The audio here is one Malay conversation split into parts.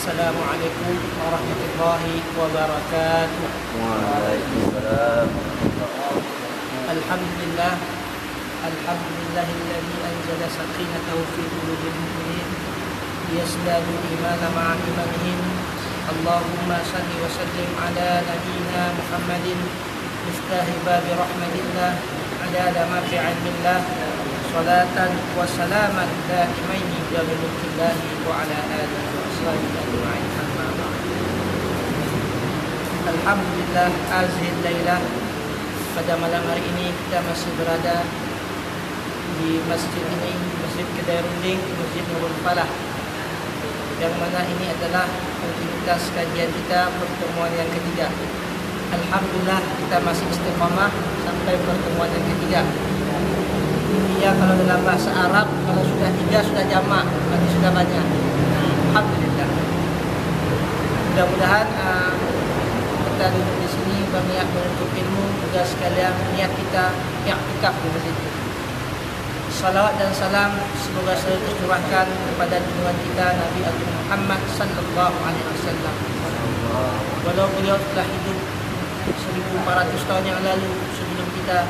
Assalamualaikum warahmatullahi wabarakatuh. Waalaikumsalam. Alhamdulillah, alhamdulillahilladzi anzala sakinatahu fi qulubil mu'minin liyazdadu imana ma'a imanihim. Allahumma salli wa sallim ala nabiyyina Muhammadin miftahi babi rahmatillah adada ma fi 'ilmillah salatan wa salaman daimaini bi mulkillah wa ala alihi wa sahbihi ajma'in. Amma ba'd. Alhamdulillah, azhil lailah, pada malam hari ini kita masih berada di masjid ini, Masjid Kedairudin, Masjid Nurul Falah, yang mana ini adalah aktivitas kajian kita pertemuan yang ketiga. Alhamdulillah, kita masih istiqamah sampai pertemuan yang ketiga. Ya, kalau dalam bahasa Arab, kalau sudah tiga sudah jamak, berarti sudah banyak. Alhamdulillah. Mudah-mudahan kita duduk di sini berniat menuntut ilmu, juga sekalian niat kita i'tikaf di masjid ini. Salawat dan salam semoga selalu tercurahkan kepada junjungan kita Nabi Agung Muhammad sallallahu alaihi wasallam. Walau beliau telah hidup 1400 tahun yang lalu sebelum kita,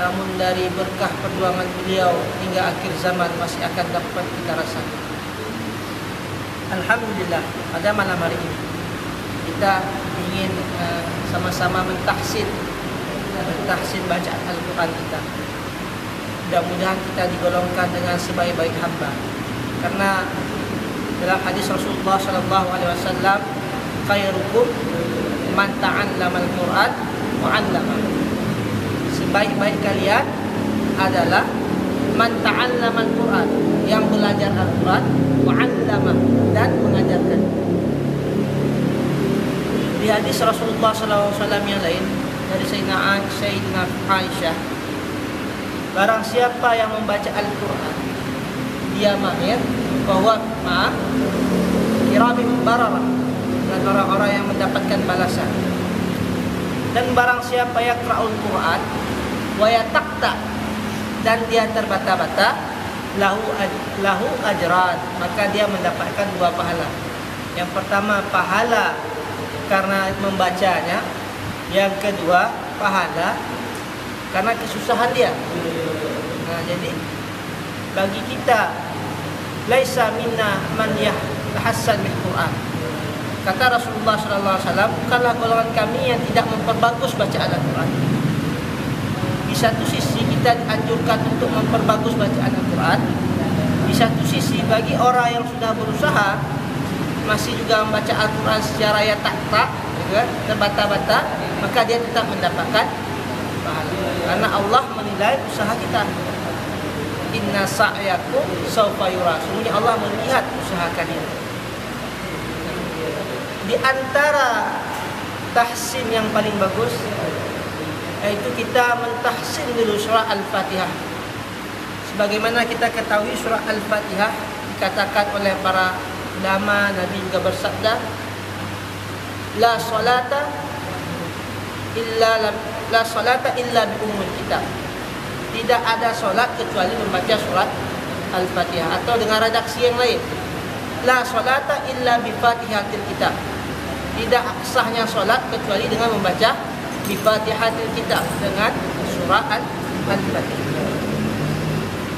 namun dari berkah perjuangan beliau hingga akhir zaman masih akan dapat kita rasakan. Alhamdulillah, pada malam hari ini kita ingin sama-sama mentahsin bacaan Al-Quran kita. Mudah-mudahan kita digolongkan dengan sebaik-baik hamba. Karena dalam hadis Rasulullah sallallahu alaihi wasallam, khairukum man ta'allama al-Qur'an wa 'allama. Sebaik-baik kalian adalah man ta'allama al-Qur'an, yang belajar Al-Quran, wa 'allama, dan mengajarkan. Di hadis Rasulullah sallallahu alaihi wasallam yang lain dari Sayyidina Aisyah, barang siapa yang membaca Al-Quran dia mahir, bahwa kiramin bararah, dan orang-orang yang mendapatkan balasan. Dan barang siapa yang yaqra'ul Quran wa yataqta, dan dia terbata-bata, lahu ajran, maka dia mendapatkan dua pahala. Yang pertama pahala karena membacanya, yang kedua pahala karena kesusahan dia. Nah, jadi bagi kita, laisa minna man yahassan bil Quran. Kata Rasulullah sallallahu alaihi wasallam, bukanlah golongan kami yang tidak memperbagus bacaan Al-Quran. Di satu sisi kita dianjurkan untuk memperbagus bacaan Al-Quran, di satu sisi bagi orang yang sudah berusaha masih juga membaca Al-Quran secara tak terbata-bata, maka dia tetap mendapatkan pahala. Karena Allah menilai usaha kita. Inna sa'yakum sawfa yura. Sungguhnya Allah melihat usaha kalian. Di antara tahsin yang paling bagus yaitu kita mentahsin dulu surah Al-Fatihah. Sebagaimana kita ketahui, surah Al-Fatihah dikatakan oleh para ulama, Nabi juga bersabda, la salata illa bi ummul kitab. Tidak ada solat kecuali membaca surat Al-Fatihah, atau dengan redaksi yang lain, la salata illa bi fatihatil kitab. Tidak sahnya solat kecuali dengan membaca bi fatihatil kitab, dengan surah Al-Fatihah.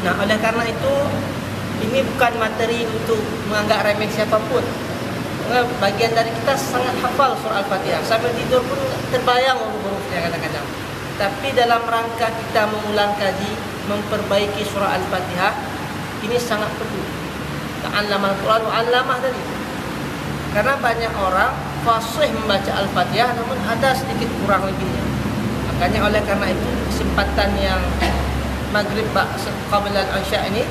Nah, oleh karena itu ini bukan materi untuk menganggap remeh siapapun. Bagian dari kita sangat hafal surah Al-Fatihah, sambil tidur pun terbayang huruf-hurufnya kadang-kadang. Tapi dalam rangka kita mengulang kaji, memperbaiki surah Al-Fatihah, ini sangat perlu. Ta'allamal Quran wa 'allamah tadi. Karena banyak orang fasih membaca Al-Fatihah namun ada sedikit kurang lebihnya. Makanya oleh karena itu kesempatan yang maghrib qabla al-isya ini,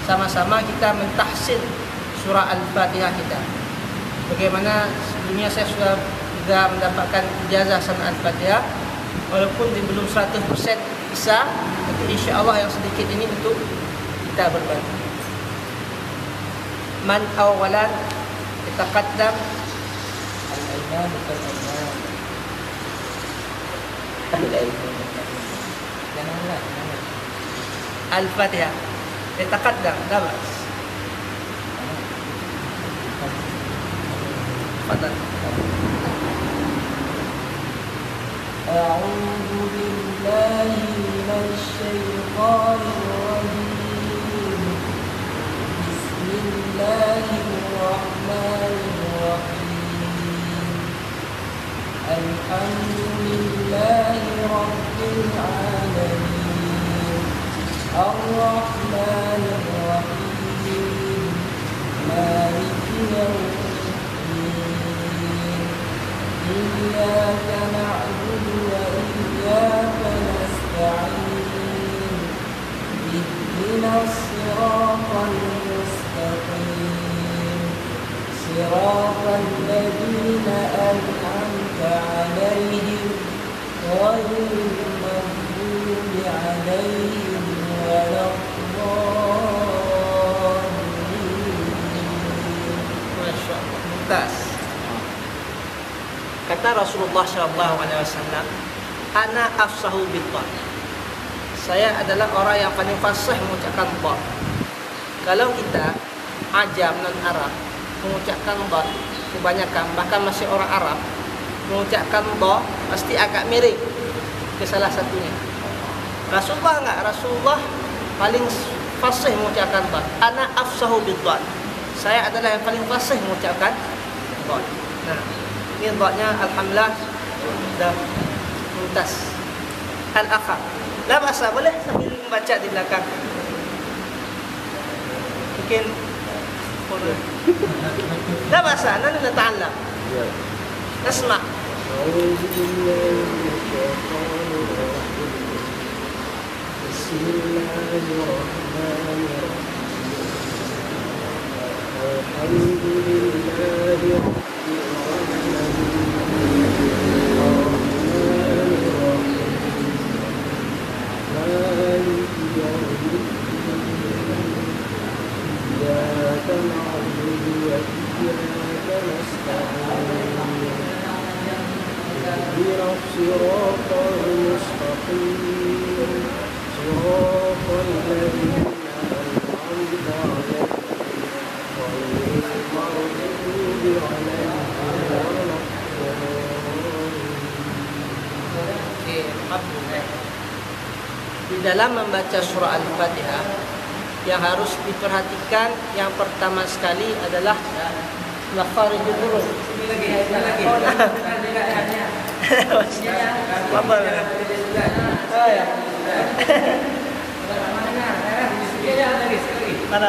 sama-sama kita mentahsin surah Al-Fatihah kita. Bagaimana sebelumnya saya sudah juga mendapatkan ijazah sanad Al-Fatihah, walaupun belum 100% bisa, tapi insya Allah yang sedikit ini untuk kita berbagi. Man awalan yataqaddam al-ilman bukan al-ilman. Al-Fatihah yataqaddam, لا بأس. Fadal. A'udzu billahi minasy syaithanir rajim. Bismillahirrahmanirrahim. Alhamdulillahi rabbil alamin. Ar-Rahmanir Rahim. Maliki yawmiddin. Iyyaka na'budu wa iyyaka nasta'in. Ihdinas siratal mustaqim. Siratal ladzina an'amta 'alaihim ghairil maghdubi 'alaihim waladdallin. Masya Allah. Mumtaz. Kata Rasulullah SAW, ana afsahu bil-dha. Saya adalah orang yang paling fasih mengucapkan dha. Kalau kita ajam dan Arab mengucapkan dha, kebanyakan bahkan masih orang Arab mengucapkan dha pasti agak miring ke salah satunya. Rasulullah enggak, Rasulullah paling fasih mengucapkan dha. Ana afsahu bil-dha. Saya adalah yang paling fasih mengucapkan dha. Nah, ini dha-nya alhamdulillah sudah mumtaz. Al-akhar. La ba'sa, boleh sambil membaca di belakang. Mungkin la ba'sa, nahnu nata'allam. Nasma'. A'udzu billahi minasyaitonir rajim. Bismillahirrahmanirrahim. Alhamdulillahi rabbil Di dalam membaca surah Al-Fatihah yang harus diperhatikan yang pertama sekali adalah makharijul huruf. Apa? Mana?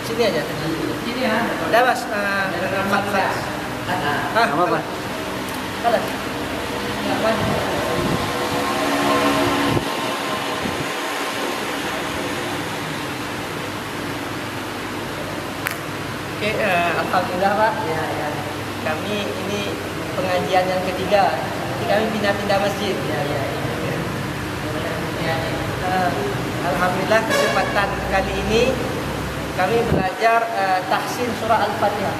Sini aja. Sini ya. Dah Mas. Apa? Kalah. Oke, alhamdulillah Pak. Ya. Kami ini pengajian yang ketiga. Nanti kami pindah-pindah masjid. Ya. Alhamdulillah kesempatan kali ini kami belajar tahsin surah Al-Fatihah.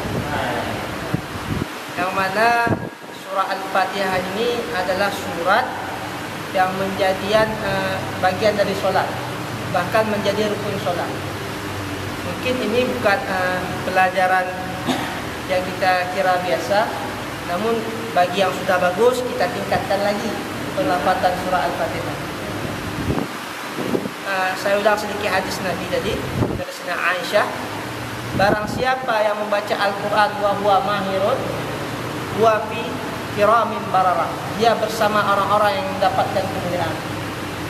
Yang mana surah Al-Fatihah ini adalah surat yang menjadian bagian dari solat, bahkan menjadi rukun solat. Mungkin ini bukan pelajaran yang kita kira biasa, namun bagi yang sudah bagus kita tingkatkan lagi penghafatan surah Al-Fatihah. Saya ulang sedikit hadis Nabi tadi dari Sina Aisyah. Barang siapa yang membaca Al-Quran wa huwa mahirun wa fi kiramin bararah, dia bersama orang-orang yang mendapatkan kemuliaan.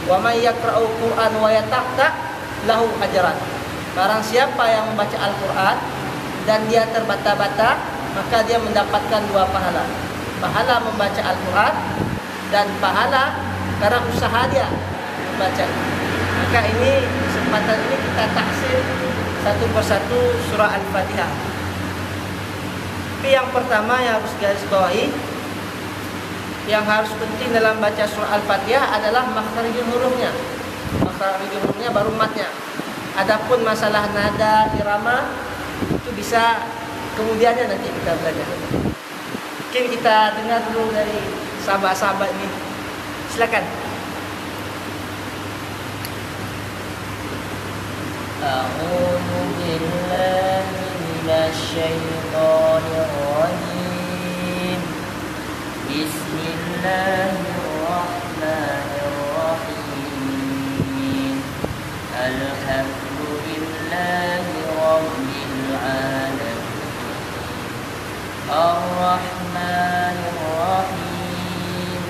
Wa may yaqra'u Qur'an wa yata'ta lahu ajran. Barang siapa yang membaca Al-Quran dan dia terbata-bata, maka dia mendapatkan dua pahala. Pahala membaca Al-Quran dan pahala karena usaha dia membaca. Maka ini kesempatan ini kita tahsin satu persatu surah Al-Fatihah. Tapi yang pertama yang harus garis bawahi, yang harus penting dalam baca surah Al-Fatihah adalah makharijul hurufnya. Makharijul hurufnya baru matnya. Adapun masalah nada, irama itu bisa kemudiannya nanti kita belajar. Mungkin kita dengar dulu dari sahabat-sahabat ini. Silakan. أعوذ بالله من الشيطان الرجيم بسم الله الرحمن الرحيم الحمد لله رب العالمين الرحمن الرحيم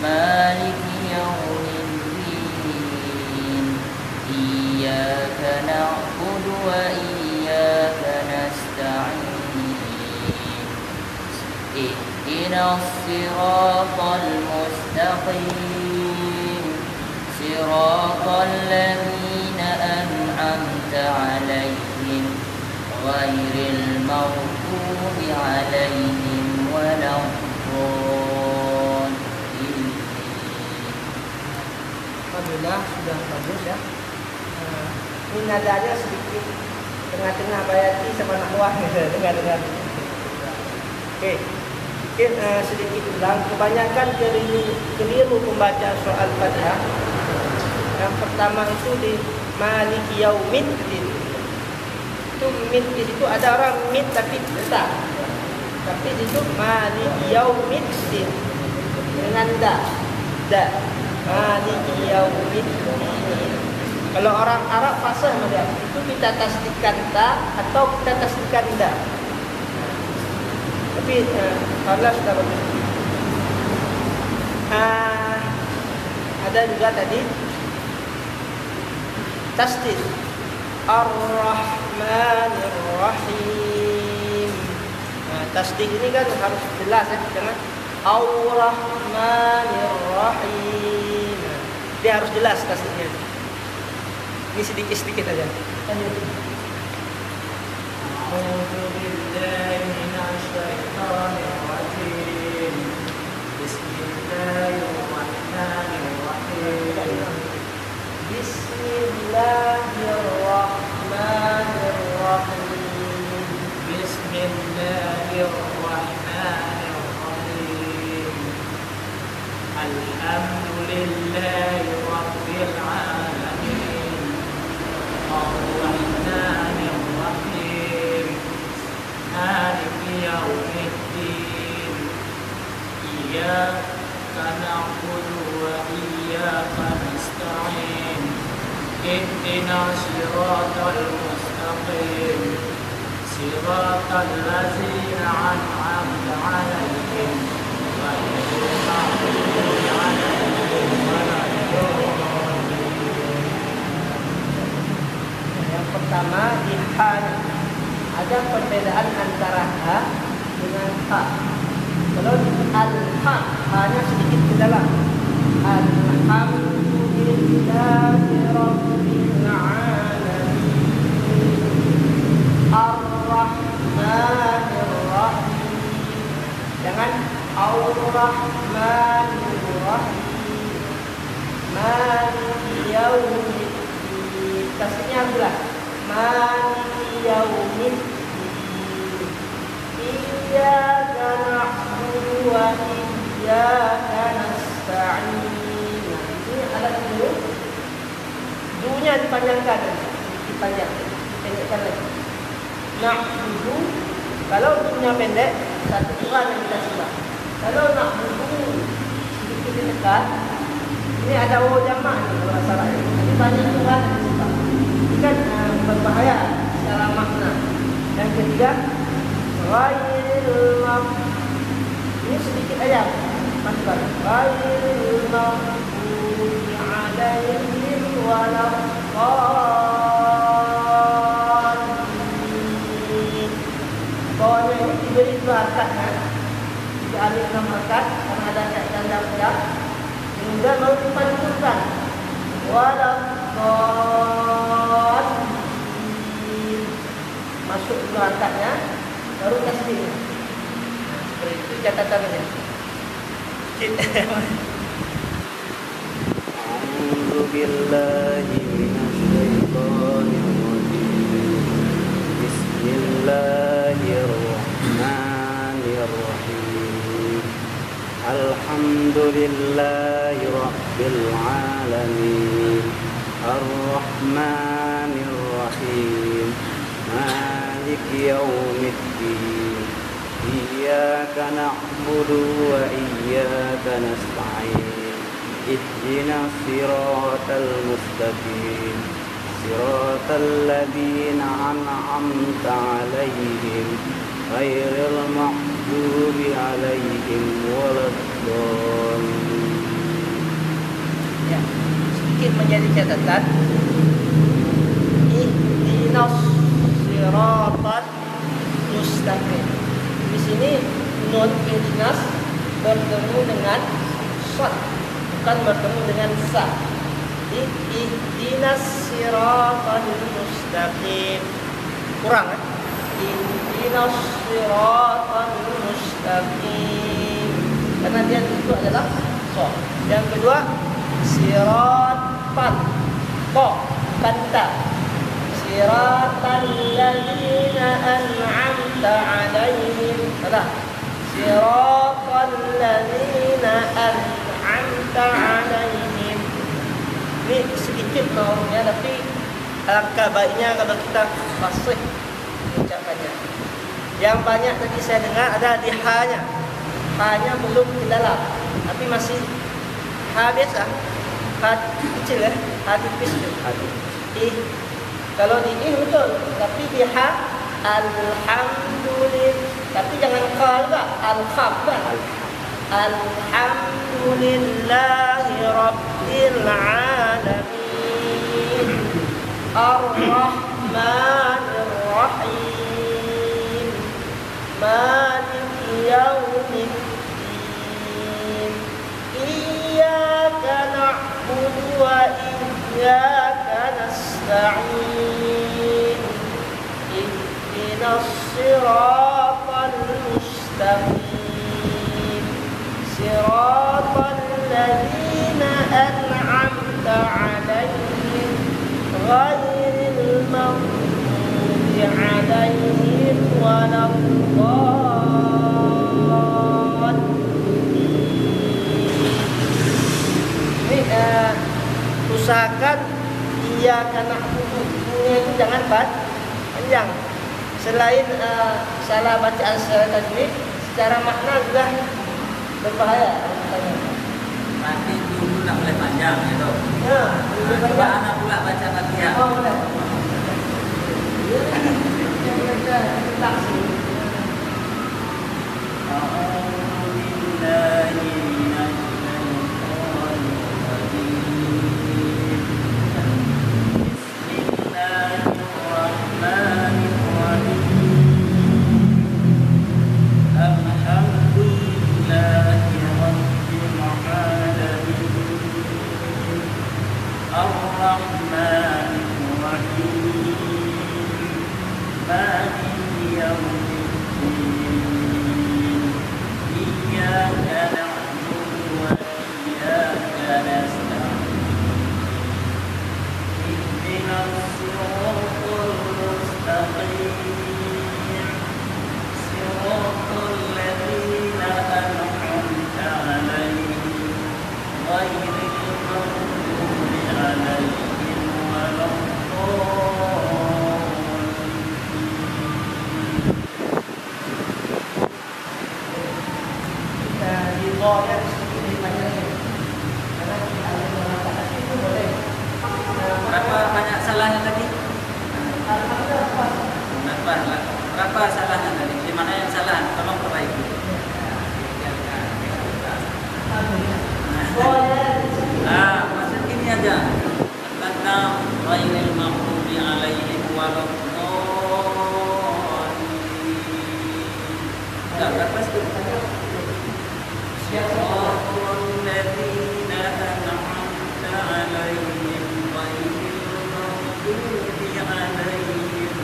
مالك يوم الدين إياك نعبد وإياك نستعين اهدنا الصراط المستقيم صراط الذين أنعمت عليهم غير المغضوب عليهم ولا الضالين. Alhamdulillah sudah bagus ya. Ini nadanya sedikit tengah-tengah bayati sama nahwah dengar. Oke. Mungkin sedikit ulang. Kebanyakan keliru pembaca surah Al-Fatihah. Yang pertama itu di Maliki Yaumiddin. Itu mid di situ ada orang mid tapi besar. Tapi di situ Maliki Yaumiddin dengan da. Maliki Yaumiddin. Kalau orang Arab fasih macam itu kita tasdikkan ta atau kita tasdikkan da. Tapi Allah sudah bagus. Ada juga tadi tasdid Ar-Rahmanir-Rahim. Tasdid ini kan harus jelas ya, jangan Ar-Rahmanir-Rahim. Dia harus jelas tasdidnya. Ini sedikit-sedikit aja. أعوذ بالله من الشيطان الرجيم بسم الله الرحمن الرحيم بسم الله الرحمن الرحيم بسم الله الرحمن الرحيم الحمد لله رب العالمين الرحمن الرحيم مالك يوم الدين إياك نعبد وإياك نستعين اهدنا الصراط المستقيم صراط الذين أنعمت عليهم غير المغضوب عليهم ولا الضالين. Yang pertama di ha ada perbedaan antara ha dengan ha. Kalau al-ha, ha-nya sedikit ke dalam. Alhamdulillahi rabbil alamin. Ar-Rahmanir Rahim. Jangan Ar-Rahmanir Rahim. Maliki Yaumiddin. Tasnya adalah Maliki Yaumiddin. Iyyaka na'budu wa iyyaka nasta'in. Ini alat dulu. Du-nya dipanjangkan. Dipanjang. Pendekkan lagi. Na'budu. Kalau du-nya pendek, satu Quran yang kita sebut. Kalau na'budu sedikit ditekan, ini ada waw jamak ni kalau masalah ini. Ini banyak Quran yang disebut. Ini kan berbahaya secara makna. Yang ketiga, ghairil maghdubi. Ini sedikit ayat. Masukkan. Ghairil maghdubi alaihim waladdallin. Bawahnya ini diberi dua harkat. Tiga alif 6 harkat karena ada tanda pencak. Kemudian baru dipanjangkan. Waladdallin. Masuk dua harkatnya. Baru tasdid. Seperti itu catatannya. A'udzu billahi minasyaitonir rajim. Bismillahirrahmanirrahim. Alhamdulillahi rabbil alamin. Ar-Rahmanir الرحيم مالك يوم الدين إياك نعبد وإياك نستعين اهدنا الصراط المستقيم صراط الذين أنعمت عليهم غير المغضوب عليهم ولا الضالين. Ya, sedikit menjadi catatan. Ihdinas siratal mustaqim. Di sini nun ihdinas bertemu dengan sad, bukan bertemu dengan sa. Ihdinas siratal mustaqim. Kurang kan? Ihdinas siratal mustaqim. Karena dia itu adalah so. Yang kedua siratan ko kanta siratan ladzina an'amta 'alaihim salah siratan ladzina an'amta 'alaihim. Ini sedikit naunnya, tapi alangkah baiknya kalau kita fasih ucapannya. Yang banyak tadi saya dengar ada di hanya belum ke dalam, tapi masih ha biasa, ha kecil ya, ha tipis tu. Kalau di betul, tapi di ha alhamdulillah, tapi jangan ka juga, al-khaf kan. Alhamdulillahi rabbil alamin ar-rahmanir rahim maliki yaumiddin iyyaka na'budu wa iyyaka nasta'in ihdinas siratal mustaqim siratal ladzina an'amta 'alaihim ghairil maghdubi 'alaihim waladdallin. Usahakan iyyaka na'budu itu jangan panjang. Selain salah bacaan secara tajwid, secara makna juga berbahaya. Nanti dulu nak boleh panjang itu. Ya, coba anak pula baca Fatihah. Oh, boleh. Ya, yang baca taksi. Berapa banyak salahnya tadi? Berapa salahnya tadi? Di mana yang salah? Tolong perbaiki. Maksud ini aja. Karena ghairil maghdubi 'alaihim waladdallin. Berapa itu? Siratal ladzina an'amta 'alaihim ghairil maghdubi 'alaihim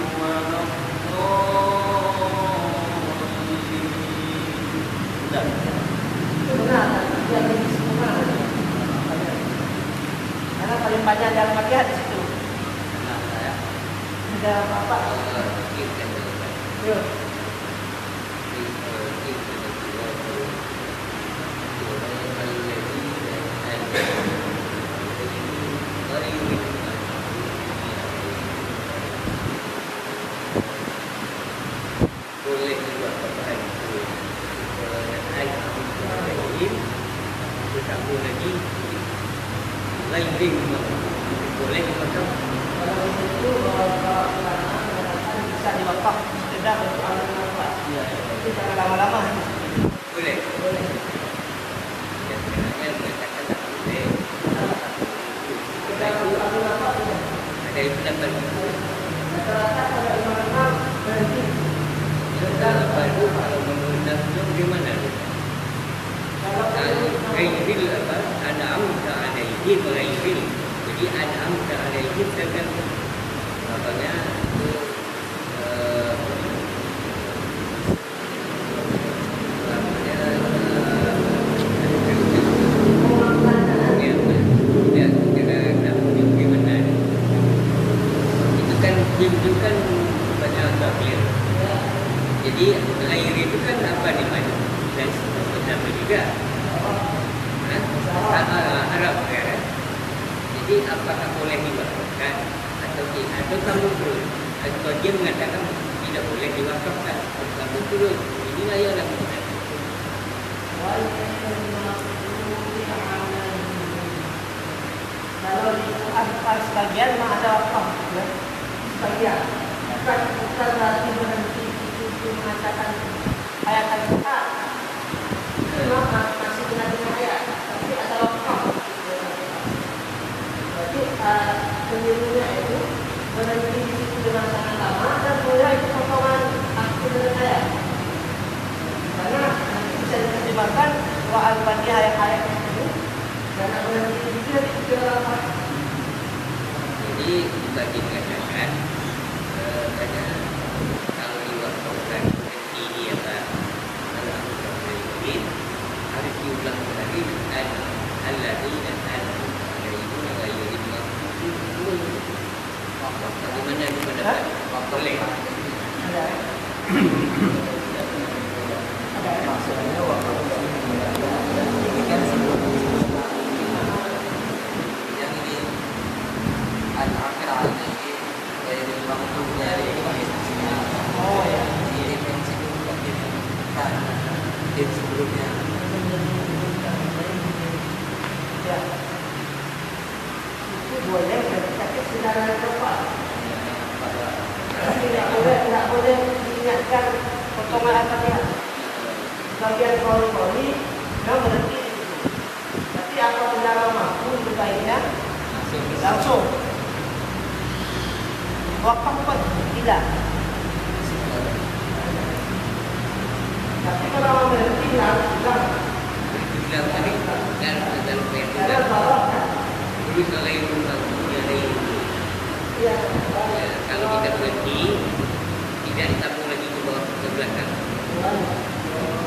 Karena paling banyak dalam Fatihah di situ. Ada apa? ini lain ring boleh dipotong. Kalau itu bisa diwakaf sekedar untuk amal nafas. Iya. Itu jangan lama-lama. Boleh. Boleh. Ya, sebenarnya mengatakan tak boleh. Sekedar untuk amal nafas. Ada yang pendapat itu. Rata-rata pada imam berhenti. Baru kalau menurut Nabi bagaimana? Ghairil apa? An'am ta'alaihim ghairil. Jadi an'am ta'alaihim sedangkan apanya itu itu kan banyak takbir. Jadi ghair itu kan apa namanya? Dan sama juga. Arab kan. Jadi apakah boleh diwakafkan atau kamu turun? Atau dia mengatakan tidak boleh diwakafkan, kamu turun. Inilah yang lakukan. Kalau di sebagian mah ada wakaf, ya. Sebagian. Bukan berarti berhenti itu mengatakan ayat Al-Quran. Masih benar dengan ayat, tapi ada wakaf. Berarti penyeluruhnya itu berhenti di situ dengan sangat lama dan mulai itu potongan akhir dengan ayat. Karena bisa diterjemahkan wa al-Fatihah ayat-ayat itu dan berhenti di situ nanti tidak lama. Jadi bagi dikatakan karena kalau diwakafkan ini apa al-Quran harus diulang lagi al-ladzi dan al-ghaibu ghairil maghdubi. Bagaimana pendapat? Boleh. Ada. Ada maksudnya wakaf ini kan Yang ini al-akhir alaihi dari waktu dari istimewa. oh ya. Di prinsip kan di sebelumnya. Ya. Itu boleh tapi secara tepat. Tidak boleh diingatkan potongan Al-Fatihah. Bagian koli yang berhenti di situ. Tapi apabila mampu baiknya langsung wakaf pun tidak. Tapi kalau berhenti harus bilang Bilang tadi dan ada bawah kan? Jadi kalau yang dari Iya. kalau kita berhenti tidak ditambung lagi ke bawah ke belakang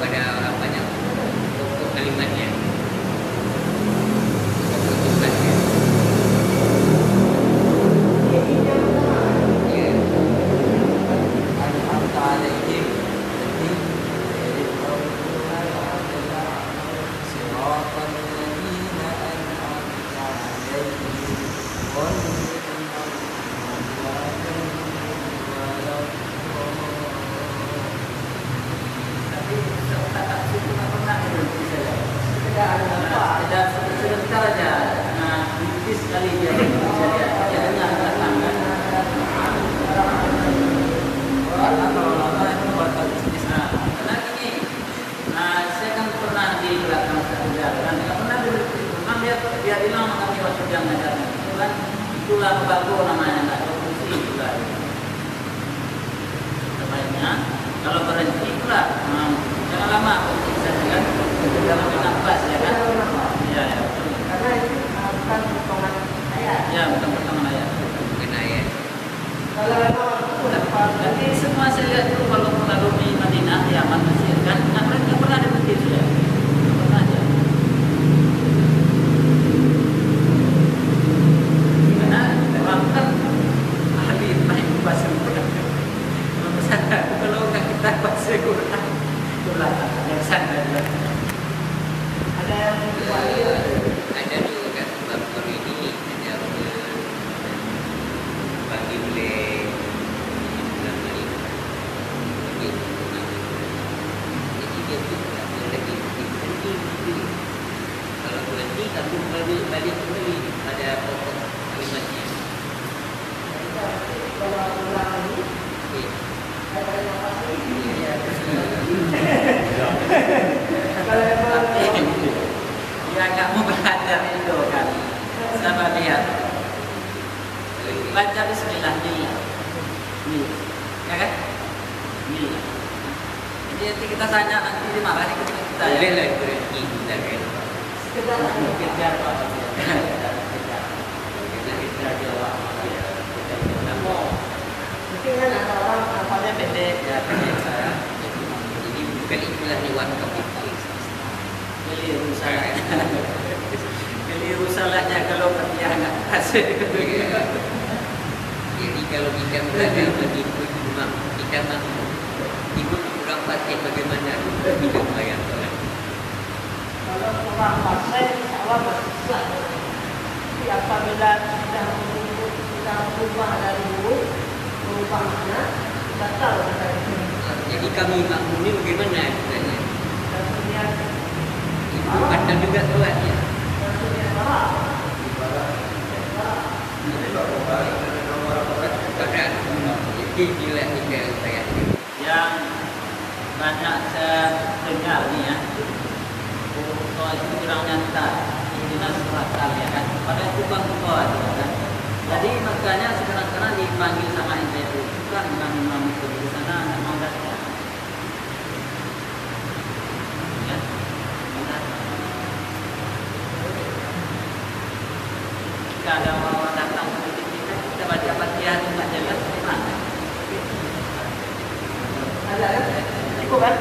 pada apanya pokok kalimatnya pokok jumlahnya. Ya. Al-akhir alaihi sebentar aja. Nah, tipis sekali dia bisa lihat. Dia dengar tangan. Karena kalau lama itu bakal tipis. Nah, karena gini. Nah, saya kan pernah di belakang satu jalan. Nggak pernah berhenti. Memang dia bilang mengerti waktu dia ngajarnya. Itu kan itulah bago namanya. Nggak tahu fungsi itulah. Sebaiknya kalau berhenti itulah. Jangan lama. Bisa kan? Jangan bernafas ya kan? Iya ya. Karena itu bukan potongan ayat. Ya bukan potongan ayat. Bukan ayat. Kalau memang itu dapat Tapi semua saya lihat itu kalau lalu di Madinah, Yaman, Mesir kan nggak pernah ada begitu ya. Nggak pernah aja. Karena orang kan ahli main bahasa Quran. Kalau nggak kita bahasa Quran, itulah yang sana juga. ada yang Ada juga kan bab ini ada bagi boleh dalam hari ini. Jadi dia tu tak boleh lagi Sahabat lihat. Baca bismillah nilai. Ya kan? Nilai. Jadi nanti kita tanya nanti dimarahin kita ya. Boleh lah berhenti kita kan. Sekedar Kejar apa dia? Kita jawab. mungkin kan ada orang hafalnya pendek. Ya, saya. Jadi bukan itulah lewat topik. Keliru salah. Keliru salahnya kalau dia nggak kasih. Jadi kalau kita belajar mengikut imam, kita mampu ikut kurang fasih bagaimana kita bayar solat. Kalau orang fasih, Allah masih sah. Tapi apabila kita berubah dari dulu, berubah makna, kita tahu kita itu. Jadi kami makmum ini bagaimana sebenarnya? Kemudian Itu ada juga solatnya. kemudian marah. Jadi bila kita bayar. Yang banyak saya dengar nih ya, kalau itu kurang nyata, ini surat ya kan, pada tukang-tukang itu kan. Jadi makanya sekarang dipanggil sama NPU, bukan imam itu di sana memang datang. Ya, jika ada orang datang seperti kita baca Fatihah tidak jelas gimana? Ada kan? Cukup kan?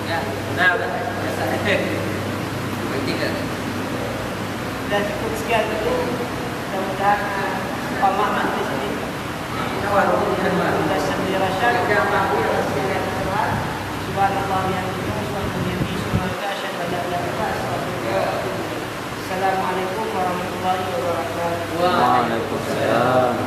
Ya, udah. Biasa. Tidak. Dan cukup sekian dulu. Mudah-mudahan pemahaman di sini sudah sedia rasyad. Subhanallah yang Assalamualaikum warahmatullahi wabarakatuh. Waalaikumsalam.